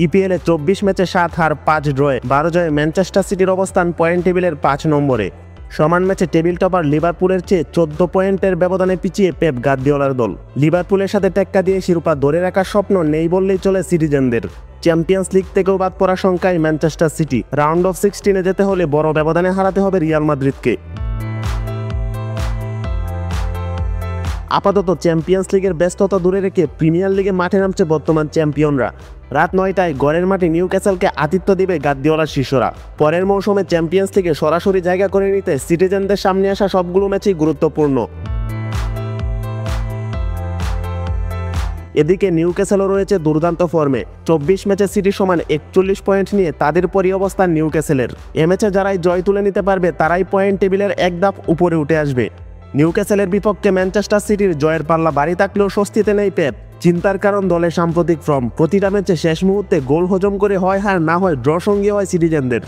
ইপিএলে 24 ম্যাচে 7 হার 5 ড্রয়ে 12 জয়ে ম্যানচেস্টার সিটির অবস্থান পয়েন্ট টেবিলের 5 নম্বরে। সমান ম্যাচে টেবিল টপার লিভারপুলের চেয়ে 14 পয়েন্টের ব্যবধানে পিছিয়ে পেপ গার্দিওলার দল। লিভারপুলের সাথে টেক্কা দিয়ে শিরোপা ধরে রাখার স্বপ্ন নেই বললেই চলে সিটিজেনদের। চ্যাম্পিয়ন্স লিগ থেকেও বাদ পড়া সংখ্যায় ম্যানচেস্টার সিটি। রাউন্ড অফ 16-এ যেতে হলে বড় ব্যবধানে হারাতে হবে রিয়াল মাদ্রিদকে। আপাতত চ্যাম্পিয়ন্স লিগের ব্যস্ততা দূরে রেখে প্রিমিয়ার লিগে মাঠে নামছে বর্তমান চ্যাম্পিয়নরা। রাত 9টায় গড়ের মাঠে নিউক্যাসলকে আতিথ্য দিবে গার্দিওলার শিষ্যরা। পরের মৌসুমে চ্যাম্পিয়ন্স লিগে সরাসরি জায়গা করে নিতে সিটিজেনদের সামনে আসা সবগুলো ম্যাচই গুরুত্বপূর্ণ। এদিকে নিউক্যাসলও রয়েছে দুর্দান্ত ফর্মে। 24 ম্যাচে সিটির সমান 41 পয়েন্ট নিয়ে তাদের পরই অবস্থান নিউক্যাসলের। এ ম্যাচে যারাই জয় তুলে নিতে পারবে তারাই পয়েন্ট টেবিলের এক ধাপ উপরে উঠে আসবে। নিউক্যাসলের বিপক্ষে ম্যানচেস্টার সিটির জয়ের পাল্লা বাড়ি থাকলেও স্বস্তিতে নেই পেপ। চিন্তার কারণ দলের সাম্প্রতিক ফর্ম। প্রতিটা ম্যাচে শেষ মুহূর্তে গোল হজম করে হয় হার, না হয় ড্র সঙ্গী হয় সিটিজেনদের।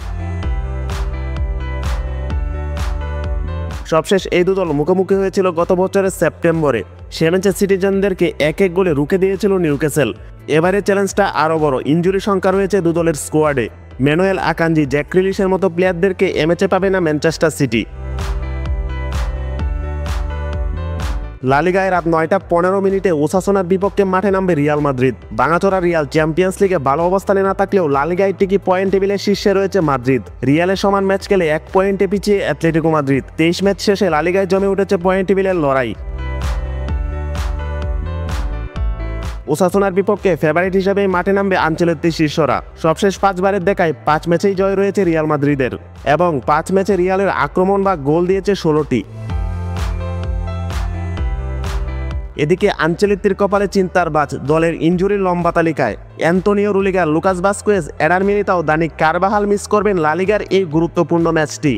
সবশেষ এই দুদল মুখোমুখি হয়েছিল গত বছরের সেপ্টেম্বরে। সে ম্যাচে সিটিজেনদেরকে 1-1 গোলে রুখে দিয়েছিল নিউক্যাসল। এবারে চ্যালেঞ্জটা আরও বড়। ইনজুরি সংখ্যা রয়েছে দুদলের স্কোয়াডে। ম্যানুয়েল আকাঞ্জি, জ্যাক গ্রিলিশের মতো প্লেয়ারদেরকে এ ম্যাচে পাবে না ম্যানচেস্টার সিটি। লা লিগায় রাত 9:15 ওসাসুনার বিপক্ষে মাঠে নামবে রিয়াল মাদ্রিদ। ভাঙাচোরা রিয়াল চ্যাম্পিয়ন্স লিগে ভালো অবস্থানে না থাকলেও লা লিগায় ঠিকই পয়েন্ট টেবিলের শীর্ষে রয়েছে মাদ্রিদ। রিয়ালের সমান ম্যাচ খেলে 1 পয়েন্টে পিছিয়ে অ্যাটলেটিকো মাদ্রিদ। 23 ম্যাচ শেষে লা লিগায় জমে উঠেছে পয়েন্ট টেবিলের লড়াই। ওসাসুনার বিপক্ষে ফেভারিট হিসেবেই মাঠে নামবে আনচেলত্তির শিষ্যরা। সবশেষ 5 বারের দেখায় 5 ম্যাচেই জয় রয়েছে রিয়াল মাদ্রিদের এবং 5 ম্যাচে রিয়ালের আক্রমণ বা গোল দিয়েছে 16টি। এদিকে আনচেলত্তির কপালে চিন্তার বাজ দলের ইনজুরির লম্বা তালিকায়। Antonio Rudiger, Lucas Vazquez, Eder Militao, Dani Carvajal miss করবেন লা লিগার এই গুরুত্বপূর্ণ ম্যাচটি।